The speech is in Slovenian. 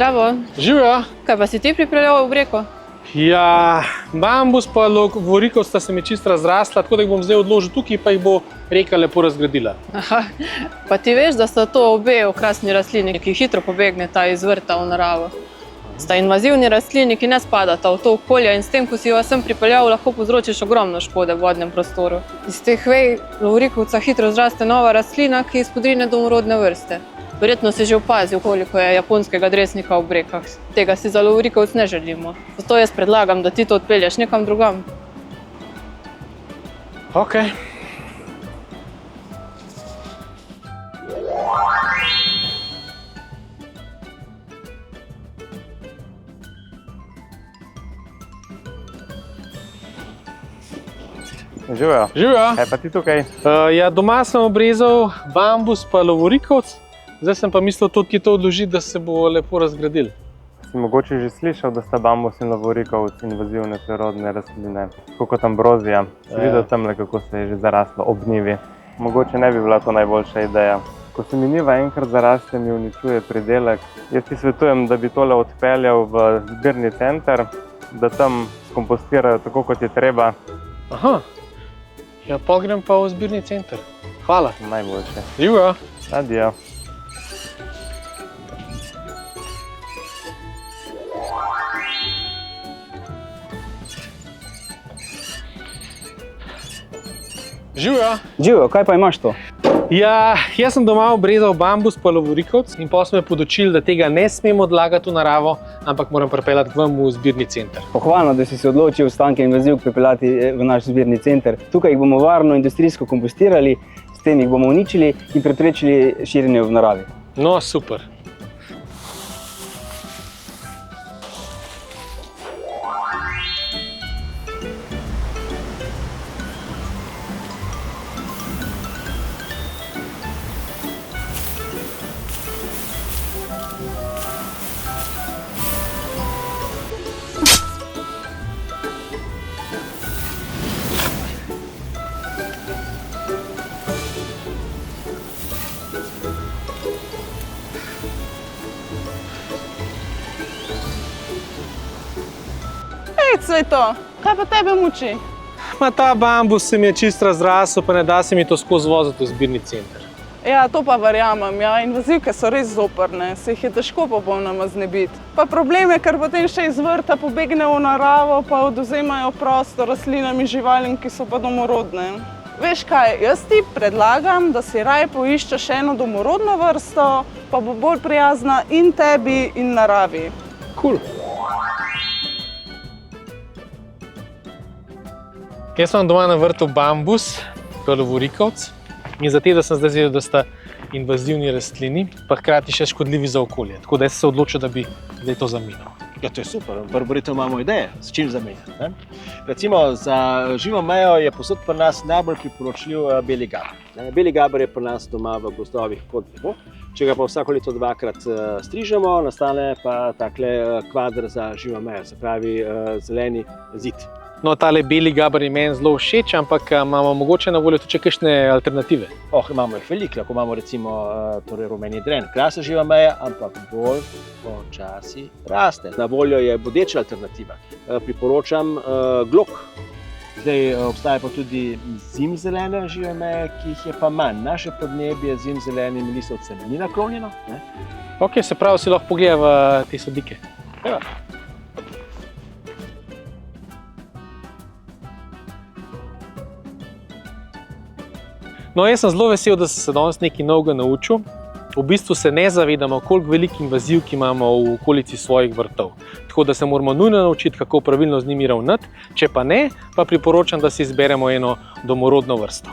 Zdravo. Živjo. Kaj pa si ti pripeljal v reko? Ja, bambus pa lovorikov sta se mi čisto razrasla, tako da jih bom zdaj odložil tukaj, pa jih bo reka lepo razgradila. Aha. Pa ti veš, da sta to obe okrasni rastlini, ki hitro pobegneta iz vrta v naravo. Sta invazivni rastlini, ki ne spadata v to okolje in s tem, ko si jo sem pripeljal, lahko povzročiš ogromno škode v vodnem prostoru. Iz teh vej lovorikovca hitro zraste nova rastlina, ki izpodrine domorodne vrste. Verjetno si že opazil, koliko je japonskega dresnika v rekah. Tega si za lovorikovec ne želimo. Zato jaz predlagam, da ti to odpelješ nekam drugam. Ok. Živjo. Živjo. Kaj pa ti tukaj? Ja, doma sem obrezal bambus pa lovorikovec, zdaj sem pa mislil tudi to odložiti, da se bo lepo razgradil. Si mogoče že slišal, da sta bambus in lovorikovec invazivne sorodne rastline, tako kot ambrozija. Si videl tamle, kako se je že zaraslo ob njivi. Mogoče ne bi bila to najboljša ideja. Ko se mi njiva enkrat zaraste, mi uničuje pridelek. Jaz ti svetujem, da bi tole odpeljal v zbirni center, da tam skompostirajo tako, kot je treba. Aha. Ja, pa grem pa v zbirni center. Hvala. Najboljše. Živjo. Adijo. Živjo. Živjo, kaj pa imaš to? Ja, jaz sem doma obrezal bambus pa lovorikovec in potem so me podučili, da tega ne smem odlagati v naravo, ampak moram pripeljati k vam v zbirni center. Pohvalno, da si se odločil ostanke invazivk pripeljati v naš zbirni center. Tukaj jih bomo varno industrijsko kompostirali, s tem jih bomo uničili in preprečili širjenje v naravi. No, super. Cveto, kaj pa tebe muči? Ta bambus se mi je čisto razrasel, pa ne da se mi to skozi voziti v zbirni center. Ja, to pa verjamem. Ja, invazivke so res zoprne, se jih je težko popolnoma znebiti. Pa problem je, ker potem še iz vrta pobegnejo v naravo, pa odvzemajo prostor rastlinam in živalim, ki so pa domorodne. Veš kaj, jaz ti predlagam, da si raje poiščeš eno domorodno vrsto, pa bo bolj prijazna in tebi in naravi. Cool. Jaz imam doma na vrtu bambus, pa lovorikovec in za te, da sem zdaj zvedel, da sta invazivni rastlini, pa hkrati še škodljivi za okolje. Tako da sem se odločil, da bi zdaj to zamenjal. Ja, to je super. Verjetno imamo ideje, s čim zamenjati. Ne? Recimo, za živo mejo je povsod pri nas najbolj priporočljiv beli gaber. Beli gaber je pri nas doma v gozdovih kot drevo. Če ga pa vsako leto dvakrat strižemo, nastane pa takle kvadr za živo mejo, se pravi zeleni zid. No, tale beli gaber je meni zelo všeč, ampak imamo mogoče na voljo tudi kakšne alternative. Imamo jih veliko, lahko imamo recimo rumeni dren. Krasna živa meja, ampak bolj počasi raste. Na voljo je bodeča alternativa. Priporočam glok. Zdaj obstaja pa tudi zimzelene žive meje, ki jih je pa manj. Naše podnebje zimzelenim listovcem ni naklonjeno. Ok, se pravi, si lahko pogledava te sadike. Ja. No, jaz sem zelo vesel, da sem se danes nekaj novega naučil. V bistvu se ne zavedamo, koliko velikih invazivk imamo v okolici svojih vrtov. Tako da se moramo nujno naučiti, kako pravilno z njimi ravnati. Če pa ne, pa priporočam, da si izberemo eno domorodno vrsto.